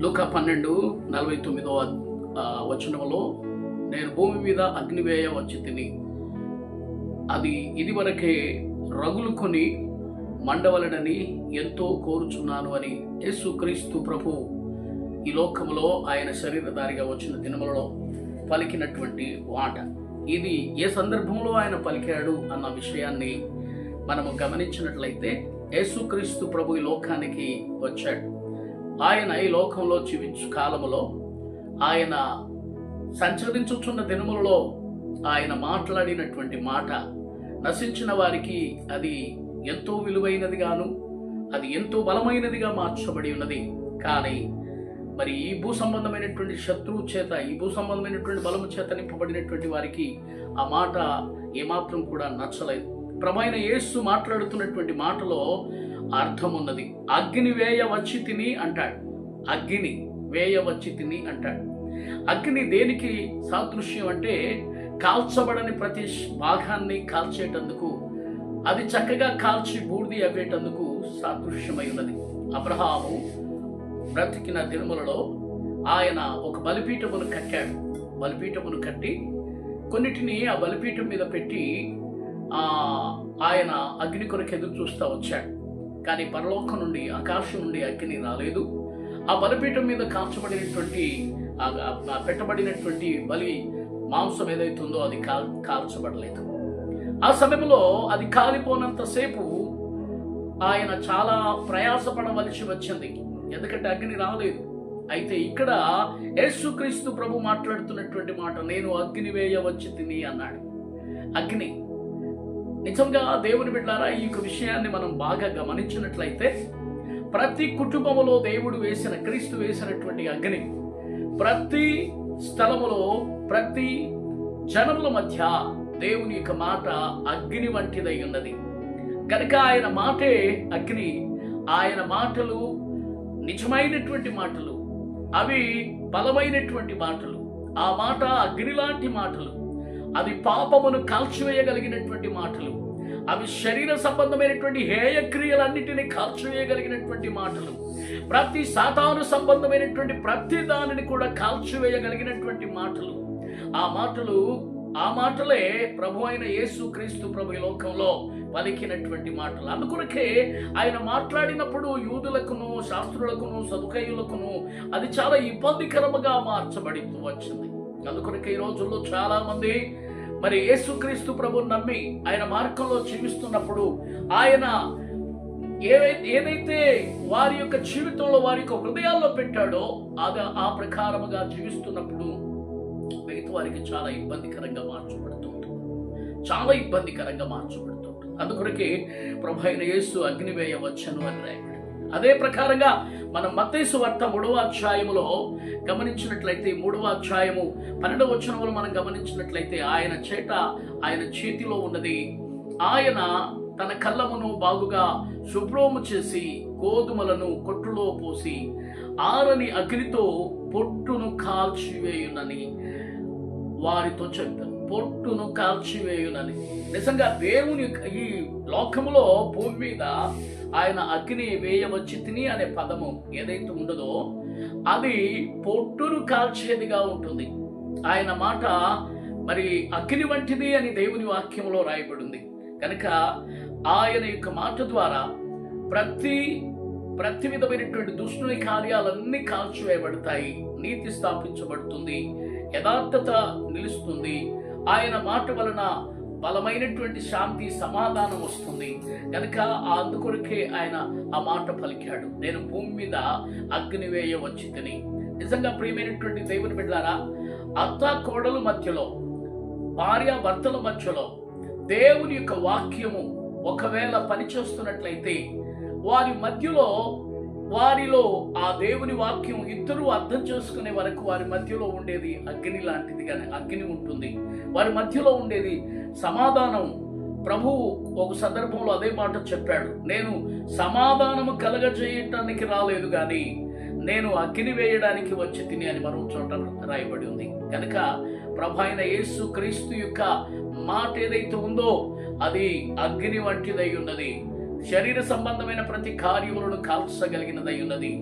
లూకా 12:49 వచనంలో, నేను భూమి మీద అగ్నివేయ వచ్చి తిని అది ఇదివరకే రగులుకొని మండవలనని ఎంతో కోరుచున్నాను అని యేసుక్రీస్తు ప్రభు ఈ లోకములో ఆయన శరీరధారిగా వచ్చిన దినములలో పలికినటువంటి మాట. ఇది ఏ సందర్భంలో ఆయన పలికాడు అన్న విషయాన్ని మనము గమనించినట్లయితే, యేసుక్రీస్తు ప్రభు ఈ లోకానికి వచ్చాడు. ఆయన ఈ లోకంలో జీవించు కాలములో, ఆయన సంచరించుచున్న దినములలో ఆయన మాట్లాడినటువంటి మాట నశించిన వారికి అది ఎంతో విలువైనదిగాను, అది ఎంతో బలమైనదిగా మార్చబడి ఉన్నది. కానీ మరి ఈ భూ సంబంధమైనటువంటి శత్రువు చేత, ఈ భూ సంబంధమైనటువంటి బలము చేత నింపబడినటువంటి వారికి ఆ మాట ఏమాత్రం కూడా నచ్చలేదు. ప్రభువైన యేసు మాట్లాడుతున్నటువంటి మాటలో అర్థం ఉన్నది. అగ్ని వేయ వచ్చి తిని అంటాడు. అగ్ని వేయ వచ్చి తిని అంటాడు. అగ్ని దేనికి సాదృశ్యం అంటే, కాల్చబడని ప్రతి భాగాన్ని కాల్చేటందుకు, అది చక్కగా కాల్చి బూడిది అవ్వేటందుకు సాదృశ్యమై ఉన్నది. అబ్రహాము బ్రతికిన దినములలో ఆయన ఒక బలిపీఠమును కట్టాడు. బలిపీఠమును కట్టి కొన్నిటిని ఆ బలిపీఠం మీద పెట్టి ఆయన అగ్ని కొరకు ఎదురు చూస్తూ వచ్చాడు. కానీ పరలోకం నుండి, ఆకాశం నుండి అగ్ని రాలేదు. ఆ బలిపీఠం మీద కాల్చబడినటువంటి పెట్టబడినటువంటి బలి మాంసం ఏదైతుందో అది కాల్చబడలేదు. ఆ సమయంలో అది కాలిపోనంతసేపు ఆయన చాలా ప్రయాసపడవలసి వచ్చింది, ఎందుకంటే అగ్ని రాలేదు. అయితే ఇక్కడ యేసుక్రీస్తు ప్రభు మాట్లాడుతున్నటువంటి మాట, నేను అగ్ని వేయ వచ్చి తిని అన్నాడు. అగ్ని నిజంగా దేవుని బిడ్డలారా, ఈ విషయాన్ని మనం బాగా గమనించినట్లయితే, ప్రతి కుటుంబములో దేవుడు వేసిన, క్రీస్తు వేసినటువంటి అగ్ని ప్రతి స్థలములో, ప్రతి జనముల మధ్య దేవుని యొక్క మాట అగ్ని వంటిదై ఉన్నది. కనుక ఆయన మాటే అగ్ని. ఆయన మాటలు నిజమైనటువంటి మాటలు, అవి బలమైనటువంటి మాటలు. ఆ మాట అగ్ని లాంటి మాటలు. అది పాపమును కాల్చివేయగలిగినటువంటి మాటలు. అవి శరీర సంబంధమైనటువంటి హేయక్రియలన్నిటినీ కాల్చివేయగలిగినటువంటి మాటలు. ప్రతి సాతాను సంబంధమైనటువంటి ప్రతి దానిని కూడా కాల్చివేయగలిగినటువంటి మాటలు. ఆ మాటలే ప్రభు అయిన యేసుక్రీస్తు ప్రభు ఈ లోకంలో పలికినటువంటి మాటలు. అందుకొరకే ఆయన మాట్లాడినప్పుడు యూదులకును, శాస్త్రులకును, సదుకయ్యులకును అది చాలా ఇబ్బందికరముగా మార్చబడి వచ్చింది. అందుకొరకే ఈ రోజుల్లో చాలా మంది మరి యేసుక్రీస్తు ప్రభుని నమ్మి ఆయన మార్గంలో జీవిస్తున్నప్పుడు, ఆయన ఏదైతే వారి యొక్క జీవితంలో, వారి యొక్క హృదయాల్లో పెట్టాడో అది ఆ ప్రకారముగా జీవిస్తున్నప్పుడు మిగతా వారికి చాలా ఇబ్బందికరంగా మార్చబడుతుంది. అందుకొరకే ప్రభు అయిన యేసు అగ్నివేయ వచ్చను అని రాయబడింది. అదే ప్రకారంగా మనం మత్తయి సువార్త 3వ అధ్యాయములో గమనించినట్లయితే, 3వ అధ్యాయము 12వ వచనములో మనం గమనించినట్లయితే, ఆయన చేతిలో ఉన్నది, ఆయన తన కళ్ళమును బాగుగా శుభ్రము చేసి గోధుమలను కొట్టులో పోసి ఆరని అగ్నితో పొట్టును కాల్చివేయునని వారితో చెప్పారు. పొట్టును కాల్చివేయునని. నిజంగా దేవుని ఈ లోకములో, భూమి మీద ఆయన అగ్ని వేయవచ్చి తిని అనే పదము ఏదైతే ఉండదో అది పొట్టును కాల్చేదిగా ఉంటుంది. ఆయన మాట మరి అగ్ని వంటిది అని దేవుని వాక్యంలో రాయబడింది. కనుక ఆయన యొక్క మాట ద్వారా ప్రతి విధమైనటువంటి దుష్టుని కార్యాలన్నీ కాల్చివేయబడతాయి. నీతి స్థాపించబడుతుంది, యథార్థత నిలుస్తుంది. ఆయన మాట వలన బలమైనటువంటి శాంతి, సమాధానం వస్తుంది. కనుక అందుకొరకే ఆయన ఆ మాట పలికాడు, నేను భూమి మీద అగ్ని వేయ వచ్చి తిని. నిజంగా ప్రియమైనటువంటి దేవుని బిడ్డలారా, అత్త కోడల మధ్యలో, భార్య భర్తల మధ్యలో దేవుని యొక్క వాక్యము ఒకవేళ పనిచేస్తున్నట్లయితే, వారిలో ఆ దేవుని వాక్యం ఇద్దరు అర్థం చేసుకునే వరకు వారి మధ్యలో ఉండేది అగ్ని లాంటిది. కానీ అగ్ని ఉంటుంది వారి మధ్యలో ఉండేది సమాధానం. ప్రభువు ఒక సందర్భంలో అదే మాట చెప్పాడు, నేను సమాధానము కలగజేయటానికి రాలేదు కానీ నేను అగ్ని వేయడానికి వచ్చి తిని అని మరో చోట రాయబడి ఉంది. కనుక ప్రభు అయిన యేసు క్రీస్తు యొక్క మాట ఏదైతే ఉందో అది అగ్ని వంటిదై ఉన్నది. శరీర సంబంధమైన ప్రతి కార్యములను కాల్చగలిగినదై ఉన్నది.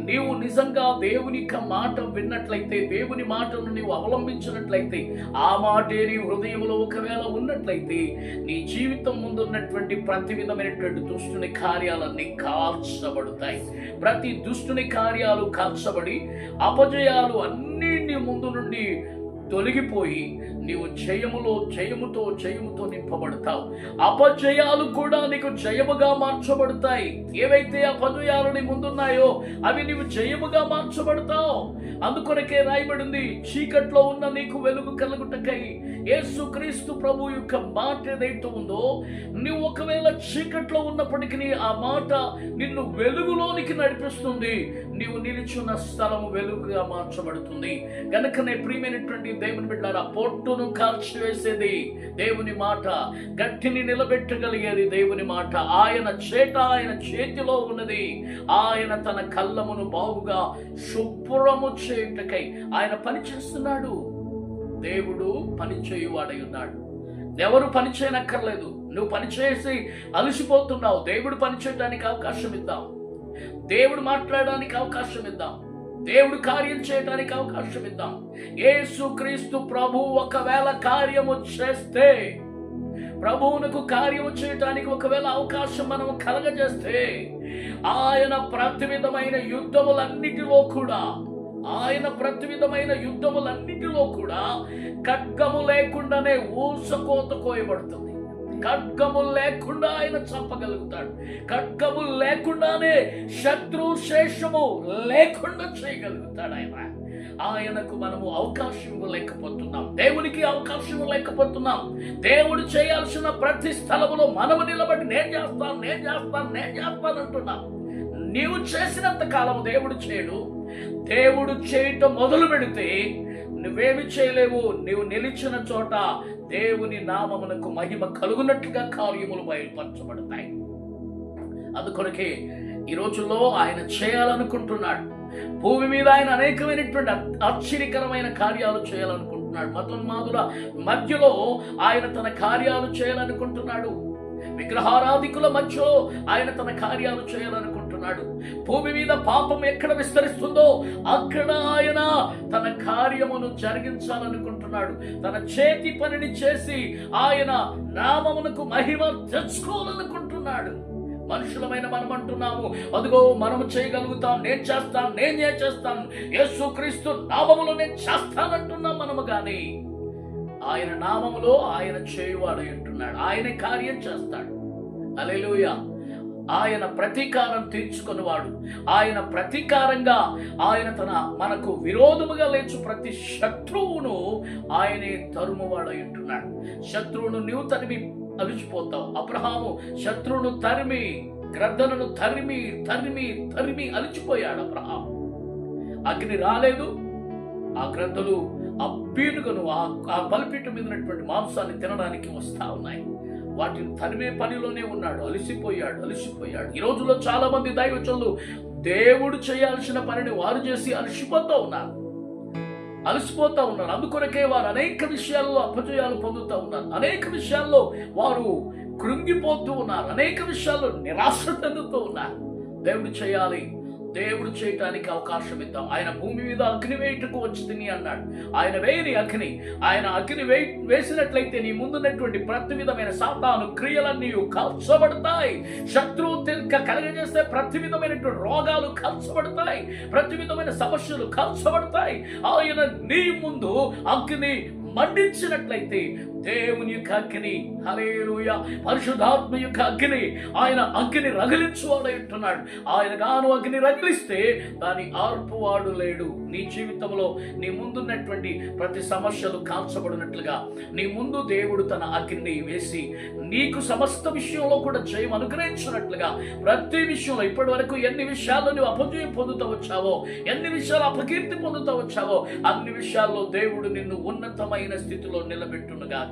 నీవు నిజంగా దేవుని యొక్క మాట విన్నట్లయితే, దేవుని మాటను నీవు అవలంబించినట్లయితే, ఆ మాటే నీ హృదయంలో ఒకవేళ ఉన్నట్లయితే, నీ జీవితం ముందున్నటువంటి ప్రతి విధమైనటువంటి దుష్టుని కార్యాలన్నీ కాల్చబడతాయి. ప్రతి దుష్టుని కార్యాలు కాల్చబడి అపజయాలు అన్నీ నీ ముందు నుండి తొలగిపోయి నీవు జయముతో నింపబడతావు. అపజయాలు కూడా నీకు జయముగా మార్చబడతాయి. ఏవైతే అపజయాలు నీ ముందున్నాయో అవి నీవు జయముగా మార్చబడతావు. అందుకొరకే రాయబడింది, చీకట్లో ఉన్న నీకు వెలుగు కలుగుటకై యేసుక్రీస్తు ప్రభు యొక్క మాట ఏదైతే ఉందో, నీవు ఒకవేళ చీకట్లో ఉన్నప్పటికీ ఆ మాట నిన్ను వెలుగులోనికి నడిపిస్తుంది. నీవు నిలిచున్న స్థలము వెలుగుగా మార్చబడుతుంది. కనుకనే ప్రియమైనటువంటి దేవుని బిడ్డలారా, పొట్టును కాల్చివేసేది దేవుని మాట, గట్టిని నిలబెట్టగలిగేది దేవుని మాట. ఆయన చేతిలో ఉన్నది. ఆయన తన కళ్ళమును బాగుగా శుభ్రము చేయుటకై ఆయన పని చేస్తున్నాడు. దేవుడు పని చేయువాడై ఉన్నాడు. ఎవరు పని చేయనక్కర్లేదు. నువ్వు పని చేసి అలసిపోతున్నావు, దేవుడు పని చేయడానికి అవకాశం ఇద్దాం. దేవుడు మాట్లాడడానికి అవకాశం ఇద్దాం. దేవుడు కార్యం చేయడానికి అవకాశం ఇద్దాం. యేసుక్రీస్తు ప్రభు ఒకవేళ కార్యము చేస్తే, ప్రభువునకు కార్యము చేయటానికి ఒకవేళ అవకాశం మనం కలగజేస్తే, ఆయన ప్రతి విధమైన యుద్ధములన్నిటిలో కూడా ఖడ్గము లేకుండానే ఊసకోత కోయబడుతుంది. ఖడ్గము లేకుండా ఆయన చంపగలుగుతాడు. ఖడ్గము లేకుండానే శత్రు శేషము లేకుండా చేయగలుగుతాడు. ఆయనకు మనము అవకాశం ఇవ్వలేకపోతున్నాం. దేవునికి అవకాశం లేకపోతున్నాం. దేవుడు చేయాల్సిన ప్రతి స్థలములో మనము నిలబడి నేను చేస్తాను అంటున్నాం. నీవు చేసినంత కాలం దేవుడు చేయడు. దేవుడు చేయటం మొదలు పెడితే నువ్వేమి చేయలేవు. నీవు నిలిచిన చోట దేవుని నామమునకు మహిమ కలుగునట్టుగా కార్యములు బయలుపరచబడతాయి. అందుకొరకే ఈ రోజుల్లో ఆయన చేయాలనుకుంటున్నాడు. భూమి మీద ఆయన అనేకమైనటువంటి ఆశ్చర్యకరమైన కార్యాలు చేయాలనుకుంటున్నాడు. మతోన్మాదుల మధ్యలో ఆయన తన కార్యాలు చేయాలనుకుంటున్నాడు. విగ్రహారాధికుల మధ్యలో ఆయన తన కార్యాలు చేయాలనుకుంటున్నాడు. భూమి మీద పాపం ఎక్కడ విస్తరిస్తుందో అక్కడ ఆయన తన కార్యమును జరిగించాలనుకుంటున్నాడు. తన చేతి పనిని చేసి ఆయన నామమునకు మహిమ తెచ్చుకోవాలనుకుంటున్నాడు. మనుషులమైన మనం అంటున్నాము, అదిగో మనము చేయగలుగుతాం, నేను చేస్తాను, యేసుక్రీస్తు నామములో నేను చేస్తానంటున్నాం మనము. కానీ ఆయన నామములో ఆయన చేయువాడు అంటున్నాడు. ఆయన కార్యం చేస్తాడు. హల్లెలూయా. ఆయన ప్రతీకారం తీర్చుకునేవాడు. ఆయన ప్రతీకారంగా ఆయన మనకు విరోధముగా లేచు ప్రతి శత్రువును ఆయనే తరుమువాడు అంటున్నాడు. శత్రువును నీవు తరిమి అలిచిపోతావు. అబ్రహాము శత్రువును తరిమి, గ్రద్దలను తరిమి అలిచిపోయాడు అబ్రహాము. అగ్ని రాలేదు. ఆ గ్రద్దలు ఆ పీనుగను ఆ బలిపీఠం మీద ఉన్నటువంటి మాంసాన్ని తినడానికి వస్తా ఉన్నాయి. వాటిని తరిమే పనిలోనే ఉన్నాడు. అలసిపోయాడు. ఈ రోజుల్లో చాలా మంది దైవజనులు దేవుడు చేయాల్సిన పనిని వారు చేసి అలసిపోతూ ఉన్నారు. అందుకొరకే వారు అనేక విషయాల్లో అపజయాలు పొందుతూ ఉన్నారు. అనేక విషయాల్లో వారు కృంగిపోతూ ఉన్నారు. అనేక విషయాల్లో నిరాశ చెందుతూ ఉన్నారు. దేవుడు చేయటానికి అవకాశం ఇద్దాం. ఆయన భూమి మీద అగ్ని వేయుటకు వచ్చి తిని అన్నాడు. ఆయన వేయని అగ్ని, ఆయన అగ్ని వేసినట్లయితే నీ ముందున్నటువంటి ప్రతి విధమైన సాతాను క్రియలన్నీ కాల్చబడతాయి. శత్రువు కలగజేస్తే ప్రతి విధమైనటువంటి రోగాలు కాల్చబడతాయి. ప్రతి విధమైన సమస్యలు కాల్చబడతాయి. ఆయన నీ ముందు అగ్ని మండించినట్లయితే దేవుని యొక్క అగ్ని, హల్లెలూయా, పరిశుద్ధాత్మ యొక్క అగ్ని, ఆయన అగ్ని రగిలించువాడై ఉంటున్నాడు. ఆయన గాను అగ్ని రగిలిస్తే దాని ఆర్పువాడు లేడు. నీ జీవితంలో నీ ముందున్నటువంటి ప్రతి సమస్యలు కాల్చబడినట్లుగా నీ ముందు దేవుడు తన అగ్ని వేసి నీకు సమస్త విషయంలో కూడా జయం అనుగ్రహించినట్లుగా ప్రతి విషయంలో ఇప్పటి వరకు ఎన్ని విషయాల్లో నువ్వు అపజయం పొందుతూ వచ్చావో, ఎన్ని విషయాలు అపకీర్తి పొందుతూ వచ్చావో, అన్ని విషయాల్లో దేవుడు నిన్ను ఉన్నతమైన స్థితిలో నిలబెట్టునుగా.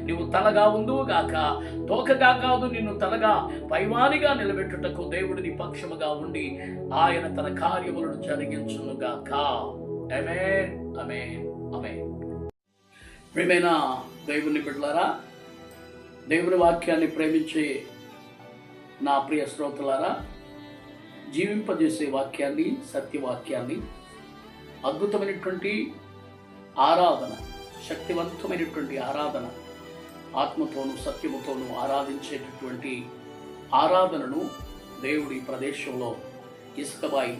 నీవు తలగా ఉందువుగాక, తోకగా కాదు, నిన్ను తలగా పైవానిగా నిలబెట్టుటకు దేవుడు నీ పక్షముగా ఉండి ఆయన తన కార్యములను జరిగించునుగాక. ఆమేన్, ఆమేన్, ఆమేన్. ప్రియమైన దేవుని బిడ్డలారా, దేవుని వాక్యాన్ని ప్రేమించే నా ప్రియ శ్రోతలారా, జీవింపజేసే వాక్యాన్ని, సత్యవాక్యాన్ని, అద్భుతమైనటువంటి ఆరాధన, శక్తివంతమైనటువంటి ఆరాధన, ఆత్మతోనూ సత్యముతోనూ ఆరాధించేటటువంటి ఆరాధనను దేవుడి ప్రదేశంలో ఇసుకబాయి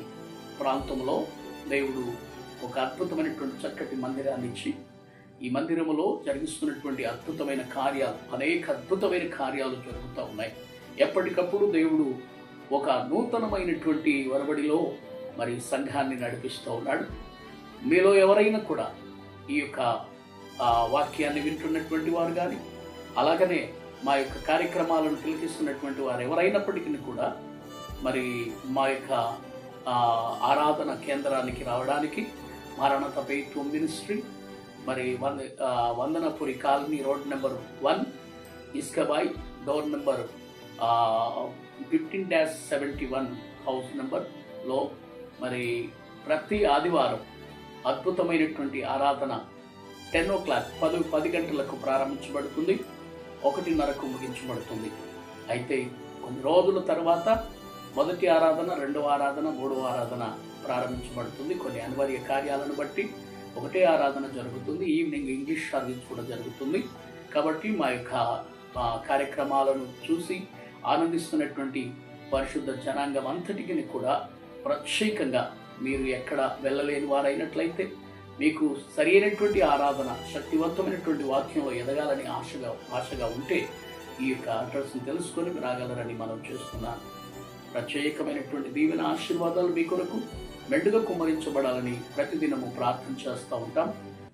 ప్రాంతంలో దేవుడు ఒక అద్భుతమైనటువంటి చక్కటి మందిరాన్ని ఇచ్చి, ఈ మందిరములో జరిగిస్తున్నటువంటి అద్భుతమైన కార్యాలు, అనేక అద్భుతమైన కార్యాలు జరుగుతూ ఉన్నాయి. ఎప్పటికప్పుడు దేవుడు ఒక నూతనమైనటువంటి ఒరబడిలో మరి సంఘాన్ని నడిపిస్తూ ఉన్నాడు. మీలో ఎవరైనా కూడా ఈ యొక్క వాక్యాన్ని వింటున్నటువంటి వారు కానీ, అలాగనే మా యొక్క కార్యక్రమాలను తిలకిస్తున్నటువంటి వారు ఎవరైనప్పటికీ కూడా మరి మా యొక్క ఆరాధన కేంద్రానికి రావడానికి మారణత పెయిత్వం మినిస్ట్రీ, మరి వందనపురి కాలనీ, రోడ్ నెంబర్ 1, ఇస్కబాయ్, డోర్ నెంబర్ 15-71 హౌస్ నెంబర్లో మరి ప్రతి ఆదివారం అద్భుతమైనటువంటి ఆరాధన 10 o'clock 10 గంటలకు ప్రారంభించబడుతుంది, 1:30కు ముగించబడుతుంది. అయితే కొన్ని రోజుల తర్వాత మొదటి ఆరాధన, రెండవ ఆరాధన, మూడవ ఆరాధన ప్రారంభించబడుతుంది. కొన్ని అనివార్య కార్యాలను బట్టి ఒకటే ఆరాధన జరుగుతుంది. ఈవినింగ్ ఇంగ్లీష్ సర్వీస్ కూడా జరుగుతుంది. కాబట్టి మా యొక్క కార్యక్రమాలను చూసి ఆనందిస్తున్నటువంటి పరిశుద్ధ జనాంగం అంతటికి కూడా ప్రత్యేకంగా మీరు ఎక్కడ వెళ్ళలేని వారైనట్లయితే, మీకు సరైనటువంటి ఆరాధన, శక్తివంతమైనటువంటి వాక్యంలో ఎదగాలని ఆశగా ఉంటే ఈ యొక్క అడ్రస్ని తెలుసుకొని రాగలరని మనం చేస్తున్నాం. ప్రత్యేకమైనటువంటి దీవెన ఆశీర్వాదాలు మీ కొరకు మెండుగా కుమ్మరించబడాలని ప్రతిదినము ప్రార్థన చేస్తూ ఉంటాం.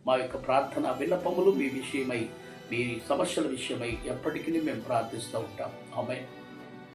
మా యొక్క ప్రార్థన విన్నపములు మీ విషయమై, మీ సమస్యల విషయమై ఎప్పటికీ మేము ప్రార్థిస్తూ ఉంటాం. ఆమేన్.